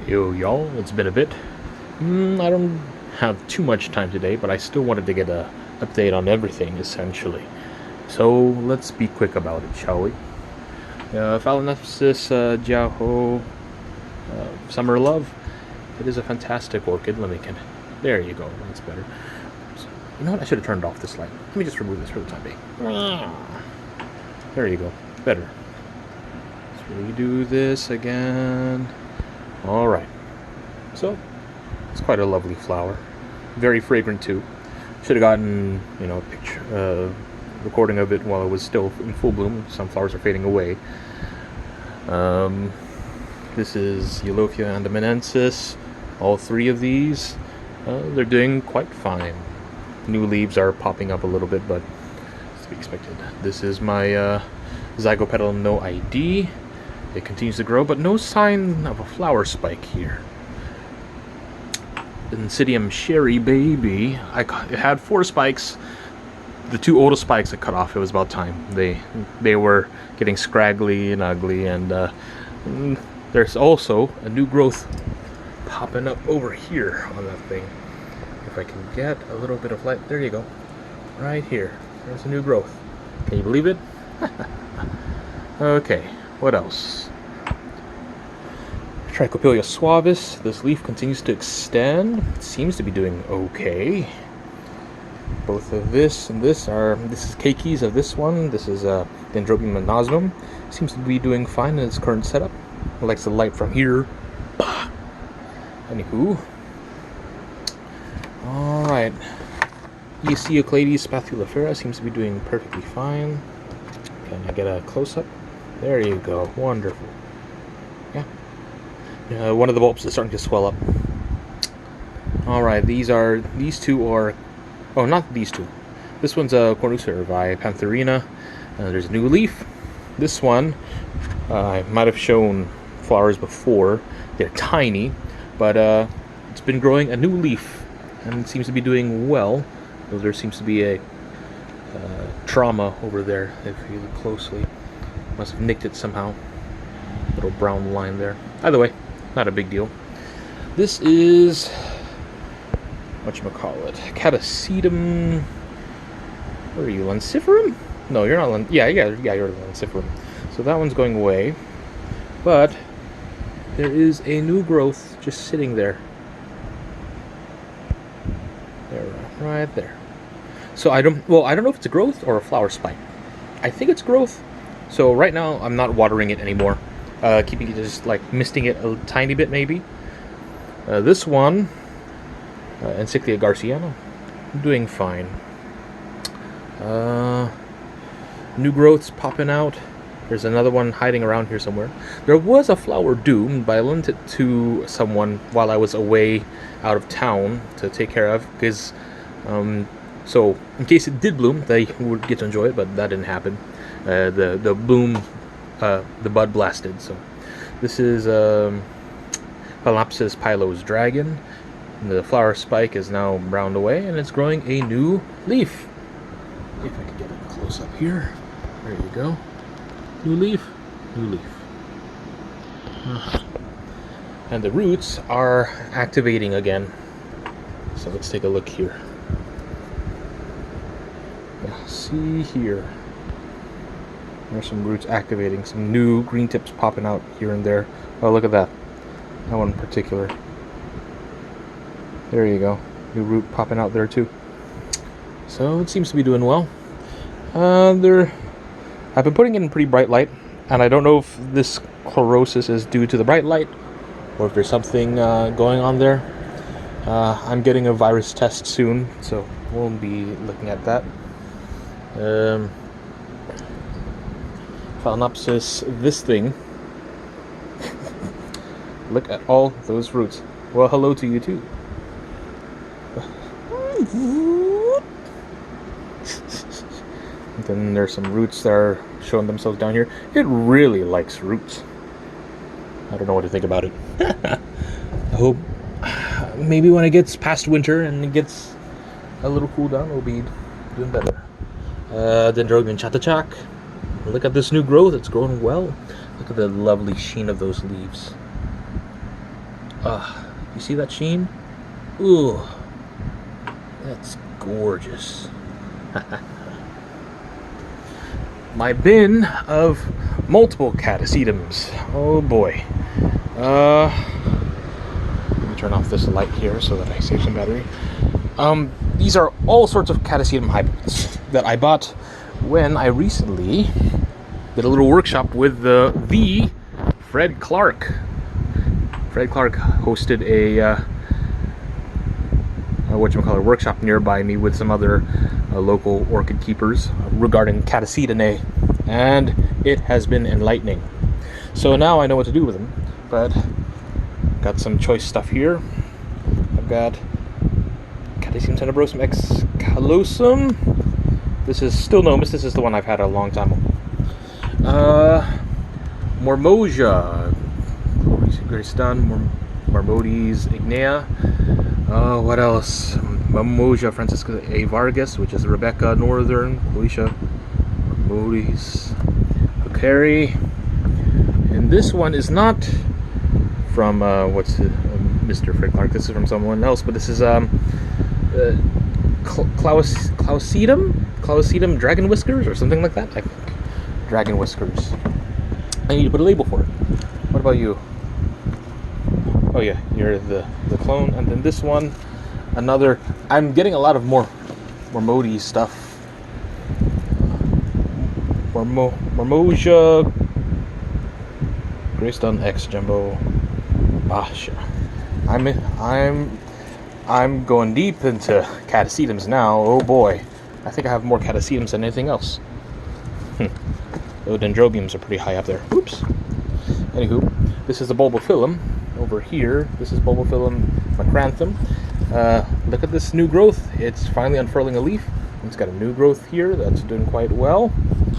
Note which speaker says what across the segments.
Speaker 1: Yo, y'all, it's been a bit. I don't have too much time today, but I still wanted to get a update on everything, essentially. So, let's be quick about it, shall we? Phalaenopsis Jiaho Summer Love. It is a fantastic orchid. There you go, that's better. So, you know what, I should have turned off this light. Let me just remove this for the time being. There you go, better. Let's redo this again. Alright, so it's quite a lovely flower, very fragrant too. Should have gotten, a picture, recording of it while it was still in full bloom. Some flowers are fading away. This is Eulophia andamanensis. All three of these, they're doing quite fine. New leaves are popping up a little bit, but it's to be expected. This is my Zygopetal no ID. It continues to grow, but no sign of a flower spike here. Insidium Sherry Baby. It had 4 spikes. The 2 oldest spikes I cut off. It was about time. They were getting scraggly and ugly, and there's also a new growth popping up over here on that thing. If I can get a little bit of light, there you go. Right here. There's a new growth. Can you believe it? Okay. What else? Trichopilia suavis. This leaf continues to extend. It seems to be doing okay. Both of this and this is keikis of this one. This is Dendrobium monosum. Seems to be doing fine in its current setup. It likes the light from here. Anywho. Alright. Eoseoclades spathulifera seems to be doing perfectly fine. Can I get a close-up? There you go. Wonderful. Yeah. One of the bulbs is starting to swell up. Alright, these two are... Oh, not these two. This one's a Cornucervi Pantherina. There's a new leaf. This one, I might have shown flowers before. They're tiny, but it's been growing a new leaf, and it seems to be doing well. Though there seems to be a trauma over there, if you look closely. Must have nicked it somehow. Little brown line there. Either way, not a big deal. This is... whatchamacallit? Catasetum... Where are you? Lanciferum? No, you're not you're Lanciferum. So that one's going away. But there is a new growth just sitting there. There, right there. So I don't know if it's a growth or a flower spike. I think it's growth. So right now I'm not watering it anymore. Keeping it just like misting it a tiny bit maybe. This one, Encyclia garciana, doing fine. New growths popping out. There's another one hiding around here somewhere. There was a flower doomed, but I lent it to someone while I was away out of town to take care of, because so in case it did bloom, they would get to enjoy it, but that didn't happen. The bloom, the bud blasted. So this is Phalaenopsis Pylos dragon. The flower spike is now browned away, and it's growing a new leaf. If I can get it close up here. There you go. New leaf. New leaf. And the roots are activating again. So let's take a look here. Yeah, see here. There's some roots activating. Some new green tips popping out here and there. Oh, look at that. That one in particular. There you go. New root popping out there too. So it seems to be doing well. I've been putting it in pretty bright light, and I don't know if this chlorosis is due to the bright light or if there's something going on there. I'm getting a virus test soon, so we'll be looking at that. Phalaenopsis, this thing. Look at all those roots. Well, hello to you too. And then there's some roots that are showing themselves down here. It really likes roots. I don't know what to think about it. I hope maybe when it gets past winter and it gets a little cool down, we'll be doing better. Dendrobium chatachak. Look at this new growth. It's growing well. Look at the lovely sheen of those leaves. You see that sheen? Ooh, that's gorgeous. My bin of multiple catasetums. Oh boy. Let me turn off this light here so that I save some battery. These are all sorts of catasetum hybrids that I bought when I recently did a little workshop with the Fred Clark. Fred Clark hosted a workshop nearby me with some other local orchid keepers regarding Catasetinae, and it has been enlightening. So now I know what to do with them, but got some choice stuff here. I've got Catasetum tenebrosum ex callosum. This is still Nomus. This is the one I've had a long time. Mormosia, Grace Dunn, Marmodes ignea. What else? Mormosia Francisca A. Vargas, which is Rebecca Northern, Felicia Marmodes Hokari. And this one is not from Mr. Fred Clark. This is from someone else, but this is Clausedum Dragon Whiskers or something like that. I think Dragon Whiskers. I need to put a label for it. What about you? Oh yeah, you're the clone. And then this one, another. I'm getting a lot of more Marmodes stuff. Mormosia Grace Dunn X Jumbo Basha. I'm going deep into catasetums now. Oh boy, I think I have more catasetums than anything else. The dendrobiums are pretty high up there. Oops. Anywho, this is the bulbophyllum over here. This is bulbophyllum macranthum. Look at this new growth. It's finally unfurling a leaf. It's got a new growth here that's doing quite well.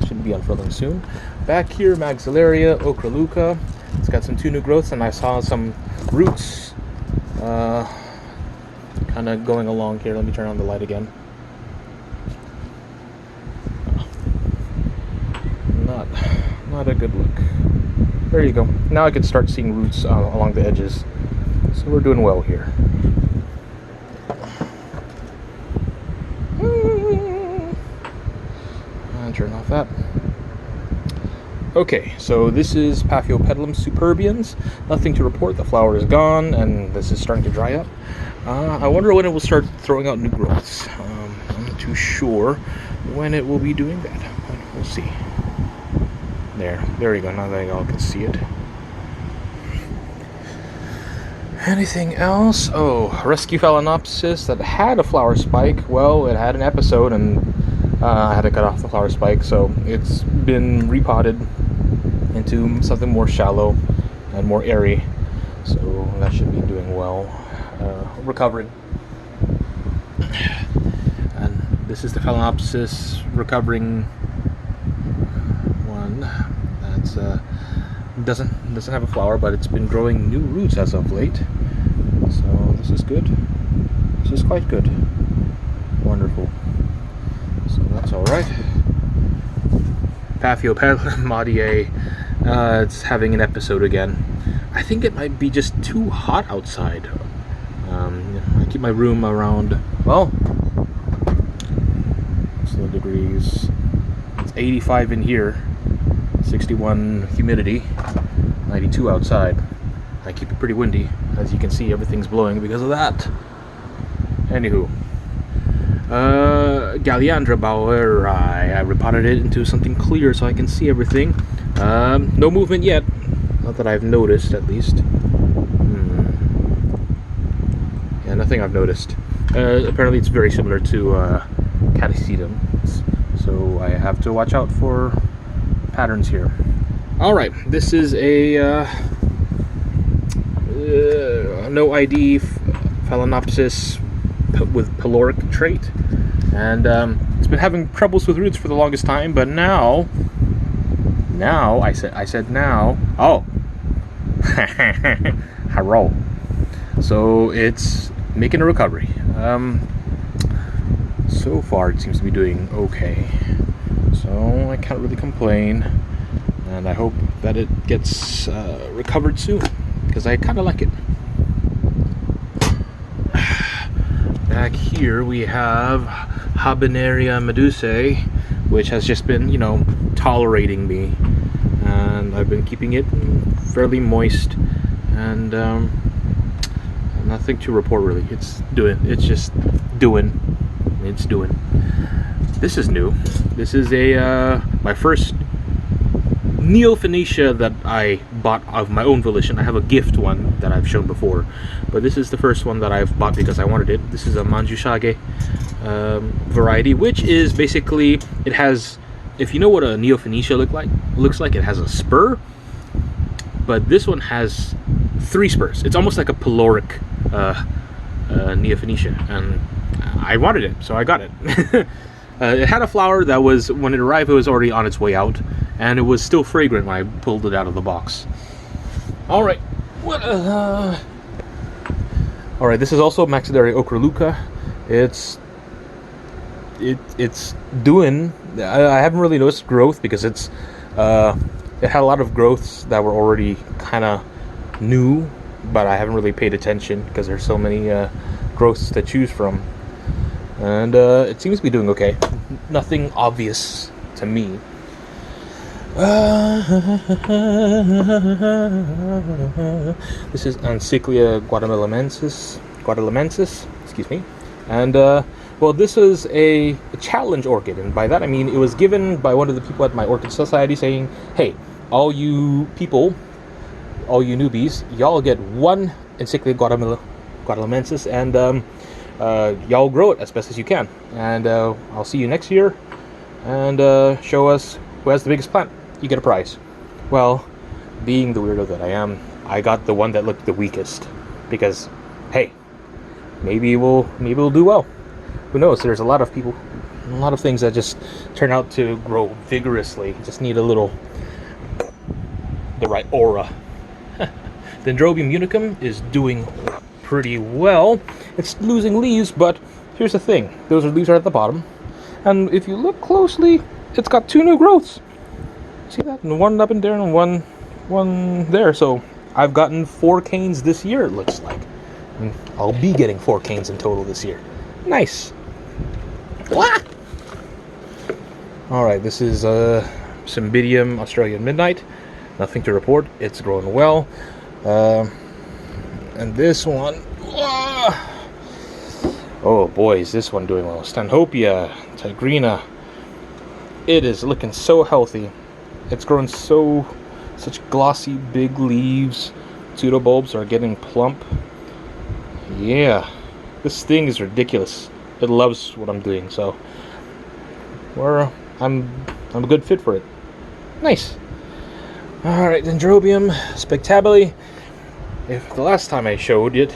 Speaker 1: Should be unfurling soon. Back here, Maxillaria ocraluca. It's got two new growths, and I saw some roots kind of going along here. Let me turn on the light again. Not a good look. There you go. Now I can start seeing roots along the edges. So we're doing well here. And turn off that. Okay, so this is Paphiopedilum superbiens. Nothing to report. The flower is gone, and this is starting to dry up. I wonder when it will start throwing out new growths. I'm not too sure when it will be doing that. We'll see. There you go. Now that y'all can see it. Anything else? Oh, rescue Phalaenopsis that had a flower spike. Well, it had an episode, and I had to cut off the flower spike, so it's been repotted into something more shallow and more airy. So that should be doing well, recovering. And this is the Phalaenopsis recovering one. That's doesn't have a flower, but it's been growing new roots as of late. So this is good. This is quite good. Wonderful. So that's all right. Paphiopedilum modiae, it's having an episode again. I think it might be just too hot outside. I keep my room around, well, what's the degrees? It's 85 in here, 61 humidity, 92 outside. I keep it pretty windy. As you can see, everything's blowing because of that. Anywho, Galliandra Baueri, I repotted it into something clear so I can see everything. No movement yet, not that I've noticed at least. Yeah, nothing I've noticed. Apparently it's very similar to Catasetum, so I have to watch out for patterns here. Alright, this is a no ID Phalaenopsis with pyloric trait, and it's been having troubles with roots for the longest time, but now I said now. Oh, hello. So it's making a recovery. So far it seems to be doing okay, so I can't really complain, and I hope that it gets recovered soon, because I kind of like it. Back here we have Habenaria medusae, which has just been, you know, tolerating me, and I've been keeping it fairly moist, and nothing to report really. It's just doing. This is new. This is a my first Neo-Phoenicia that I bought of my own volition. I have a gift one that I've shown before, but this is the first one that I've bought because I wanted it. This is a Manjushage variety, which is basically, it has, if you know what a Neo-Phoenicia looks like, it has a spur, but this one has 3 spurs. It's almost like a pyloric Neo-Phoenicia, and I wanted it, so I got it. It had a flower that was, when it arrived, it was already on its way out, and it was still fragrant when I pulled it out of the box. Alright, alright, this is also Maxillaria ochroluca. It's doing, I haven't really noticed growth because it had a lot of growths that were already kind of new, but I haven't really paid attention because there's so many growths to choose from. And it seems to be doing okay. Nothing obvious to me. This is Encyclia guatemalaensis, excuse me. And well, this is a challenge orchid, and by that I mean it was given by one of the people at my Orchid Society saying, hey, all you people, all you newbies, y'all get one Encyclia guatemalaensis, and y'all grow it as best as you can, and I'll see you next year, and show us who has the biggest plant. You get a prize. Well, being the weirdo that I am, I got the one that looked the weakest, because hey, maybe we'll do well. Who knows? There's a lot of people, a lot of things that just turn out to grow vigorously. Just need the right aura. Dendrobium unicum is doing pretty well. It's losing leaves, but here's the thing. Those leaves are at the bottom, and if you look closely, it's got 2 new growths. See that? And one up in there and one there. So I've gotten 4 canes this year, it looks like. And I'll be getting 4 canes in total this year. Nice. Alright, this is Cymbidium Australian Midnight. Nothing to report. It's growing well. And this one, oh boy, is this one doing well. Stanhopea tigrina. It is looking so healthy. It's growing such glossy big leaves. Pseudobulbs are getting plump. Yeah, this thing is ridiculous. It loves what I'm doing, so I'm a good fit for it. Nice. All right, Dendrobium spectabile. If the last time I showed it,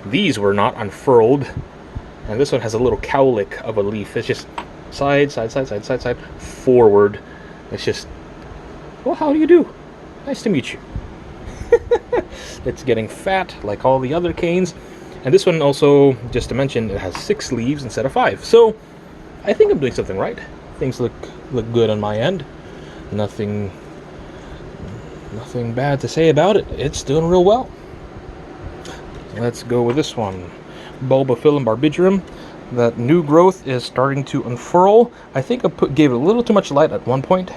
Speaker 1: these were not unfurled, and this one has a little cowlick of a leaf. It's just side, forward. It's just, well, how do you do? Nice to meet you. It's getting fat like all the other canes, and this one also, just to mention, it has 6 leaves instead of 5. So I think I'm doing something right. Things look good on my end. Nothing bad to say about it. It's doing real well. Let's go with this one, Bulbophyllum barbigerum. That new growth is starting to unfurl. I think I gave it a little too much light at one point,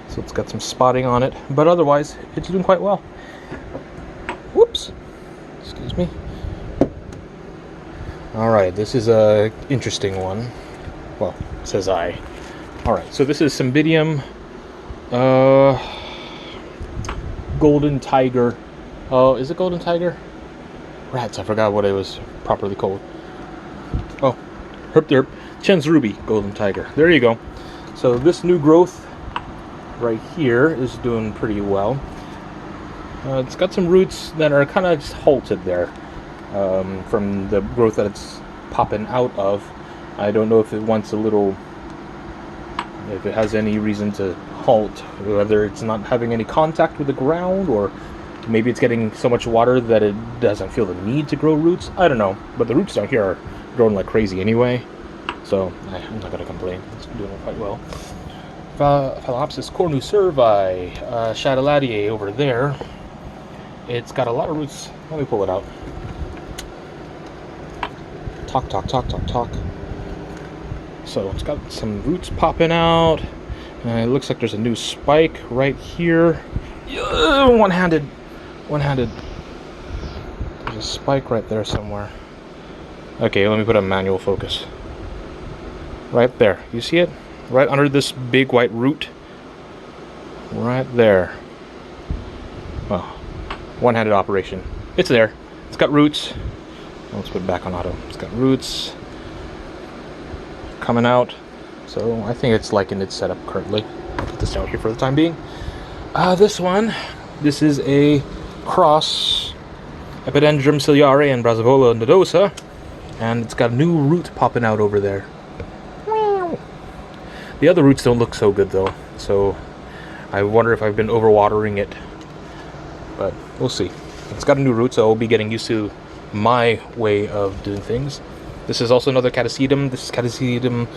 Speaker 1: so it's got some spotting on it, but otherwise it's doing quite well. Whoops, excuse me. Alright, this is a interesting one. Well, says I. Alright, so this is Cymbidium Golden Tiger. Oh, is it Golden Tiger? Rats, I forgot what it was properly called. Oh, herp derp. Chen's Ruby Golden Tiger. There you go. So this new growth right here is doing pretty well. It's got some roots that are kind of just halted there from the growth that it's popping out of. I don't know if it wants a little, if it has any reason to halt, whether it's not having any contact with the ground, or maybe it's getting so much water that it doesn't feel the need to grow roots. I don't know, but the roots down here are growing like crazy anyway, so I'm not going to complain. It's doing quite well. Phalaenopsis cornucervi, Chateladeae over there. It's got a lot of roots. Let me pull it out. talk. So it's got some roots popping out. And it looks like there's a new spike right here. One-handed. There's a spike right there somewhere. Okay, let me put a manual focus. Right there. You see it? Right under this big white root. Right there. Well, one-handed operation. It's there. It's got roots. Let's put it back on auto. It's got roots coming out. So I think it's like in its setup currently. I'll put this out here for the time being. This is a cross Epidendrum ciliare and Brassivola nodosa, and it's got a new root popping out over there. The other roots don't look so good though, so I wonder if I've been overwatering it, but we'll see. It's got a new root, so I'll be getting used to my way of doing things. This is also another catasetum. This is catasetum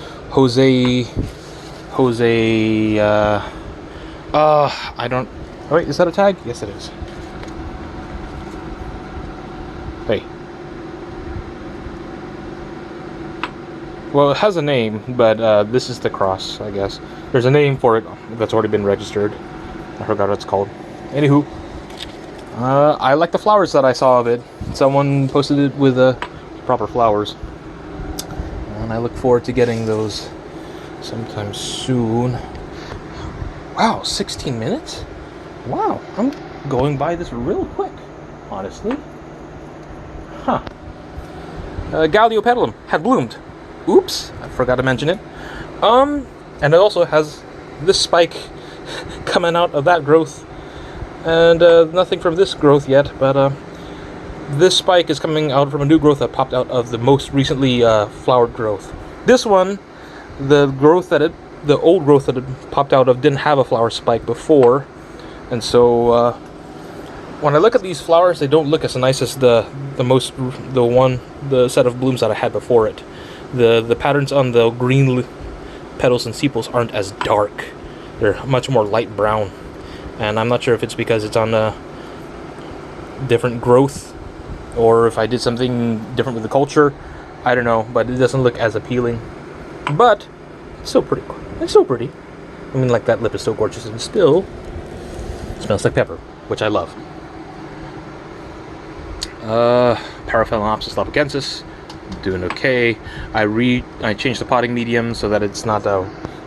Speaker 1: I don't... Oh wait, is that a tag? Yes it is. Hey. Well, it has a name, but this is the cross, I guess. There's a name for it that's already been registered. I forgot what it's called. Anywho, I like the flowers that I saw of it. Someone posted it with proper flowers. And I look forward to getting those sometime soon. Wow, 16 minutes? Wow, I'm going by this real quick, honestly. Huh. Galliopetalum had bloomed. Oops, I forgot to mention it. And it also has this spike coming out of that growth. And nothing from this growth yet, but this spike is coming out from a new growth that popped out of the most recently flowered growth. This one, the old growth that it popped out of didn't have a flower spike before. And so when I look at these flowers, they don't look as nice as the set of blooms that I had before it. The patterns on the green petals and sepals aren't as dark. They're much more light brown. And I'm not sure if it's because it's on a different growth or if I did something different with the culture. I don't know, but it doesn't look as appealing. But it's still pretty. It's still pretty. I mean, like, that lip is so gorgeous and still smells like pepper, which I love. Paraphalaenopsis lapogensis, doing okay. I changed the potting medium so that it's not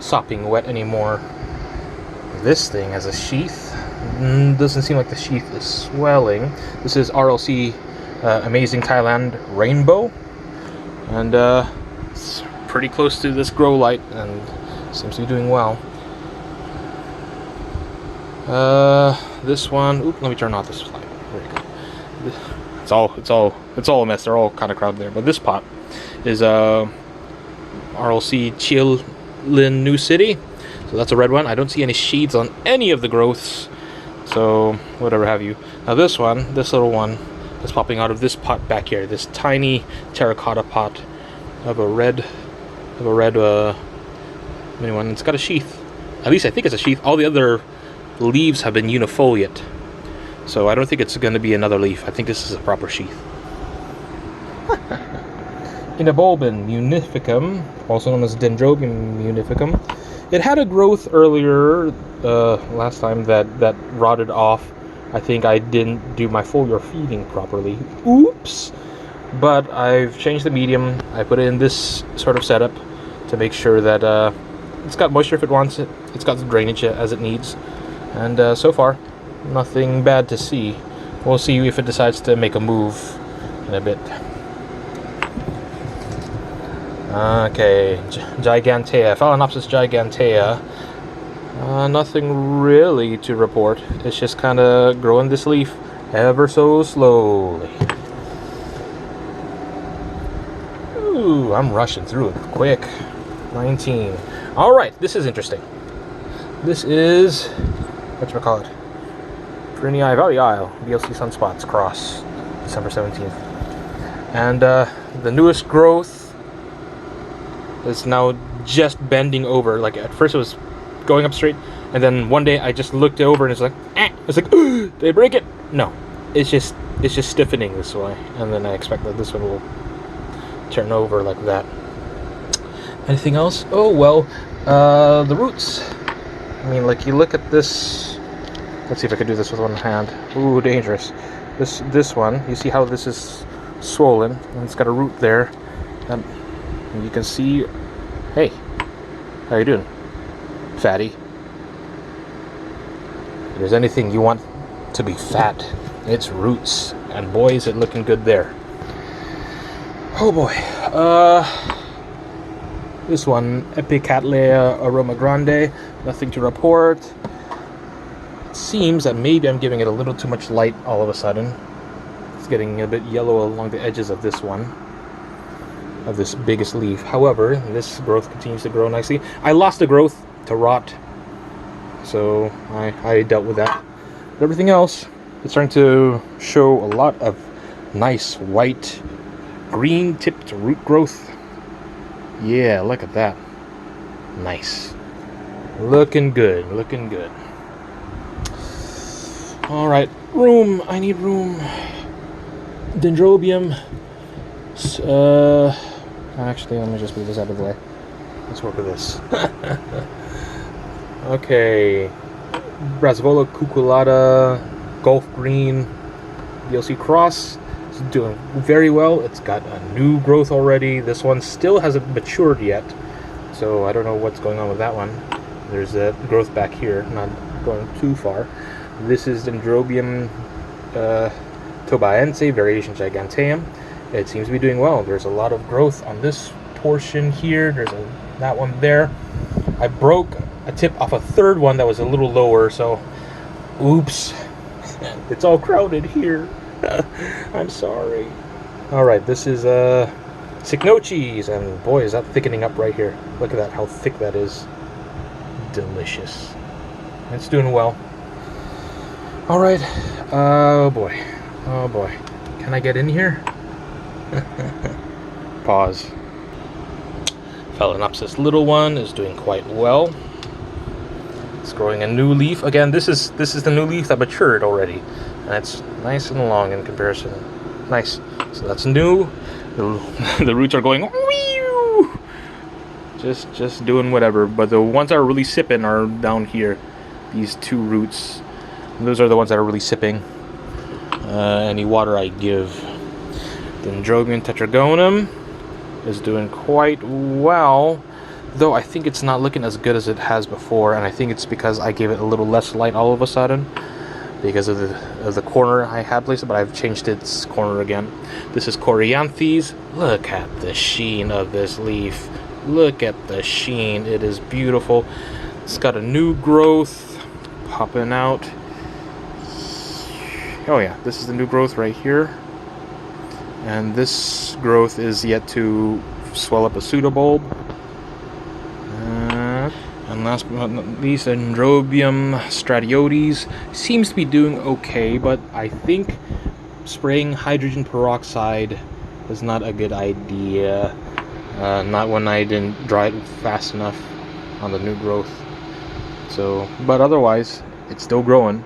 Speaker 1: sopping wet anymore. This thing has a sheath. Doesn't seem like the sheath is swelling. This is RLC Amazing Thailand Rainbow, and it's pretty close to this grow light and seems to be doing well. This one. Oop, let me turn off this light. There you go. It's all a mess. They're all kind of crowded there. But this pot is RLC Chillin New City. So that's a red one. I don't see any sheaths on any of the growths. So whatever have you. Now this little one is popping out of this pot back here. This tiny terracotta pot of a red mini one. It's got a sheath. At least I think it's a sheath. All the other leaves have been unifoliate. So I don't think it's going to be another leaf. I think this is a proper sheath. Inabulbin munificum, also known as Dendrobium munificum. It had a growth earlier last time that rotted off. I think I didn't do my foliar feeding properly. Oops! But I've changed the medium. I put it in this sort of setup to make sure that it's got moisture if it wants it. It's got the drainage as it needs. And so far, nothing bad to see. We'll see if it decides to make a move in a bit. Okay, Gigantea, Phalaenopsis gigantea. Nothing really to report. It's just kind of growing this leaf ever so slowly. Ooh, I'm rushing through it quick. 19. Alright, this is interesting. This is, whatchamacallit? Prinii Valley Isle, BLC Sunspots Cross, December 17th. And the newest growth is now just bending over. Like, at first it was going up straight, and then one day I just looked over and it's like, it's like, did I break it? No, it's just stiffening this way, and then I expect that this one will turn over like that. Anything else? Oh, well, the roots. I mean, like, you look at this. Let's see if I can do this with one hand. Ooh, dangerous. This one, you see how this is swollen, and it's got a root there. And you can see, hey, how you doing, fatty? If there's anything you want to be fat, it's roots. And boy, is it looking good there. Oh boy. This one, Epicattleya Aroma Grande, nothing to report. It seems that maybe I'm giving it a little too much light all of a sudden. It's getting a bit yellow along the edges of this one, of this biggest leaf. However, this growth continues to grow nicely. I lost the growth to rot, so I dealt with that. But everything else, it's starting to show a lot of nice white, green tipped root growth. Yeah, look at that. Nice. Looking good, looking good. Alright, room. I need room. Dendrobium. Actually, let me just move this out of the way. Let's work with this. Okay. Brassavola cuculata, Gulf Green, DLC Cross. It's doing very well. It's got a new growth already. This one still hasn't matured yet, so I don't know what's going on with that one. There's a growth back here, not going too far. This is Dendrobium tobaense, variation giganteum. It seems to be doing well. There's a lot of growth on this portion here. There's that one there. I broke a tip off a third one that was a little lower, so oops. It's all crowded here. I'm sorry. Alright, this is Cycnoches, and boy, is that thickening up right here. Look at that, how thick that is. Delicious. It's doing well. Alright, oh boy. Oh boy. Can I get in here? Pause. Phalaenopsis little one is doing quite well. It's growing a new leaf. Again, this is the new leaf that matured already. And it's nice and long in comparison. Nice. So that's new. The roots are going wee-oo! Just doing whatever. But the ones that are really sipping are down here. These two roots. Those are the ones that are really sipping. Any water I give. Dendrobium tetragonum is doing quite well. Though I think it's not looking as good as it has before. And I think it's because I gave it a little less light all of a sudden. Because of the corner I had placed it, but I've changed its corner again. This is Coryanthes. Look at the sheen of this leaf. Look at the sheen. It is beautiful. It's got a new growth popping out. Oh yeah, this is the new growth right here. And this growth is yet to swell up a pseudobulb. And last but not least, Dendrobium stratiotes seems to be doing okay, but I think spraying hydrogen peroxide is not a good idea. Not when I didn't dry it fast enough on the new growth. So, but otherwise, it's still growing.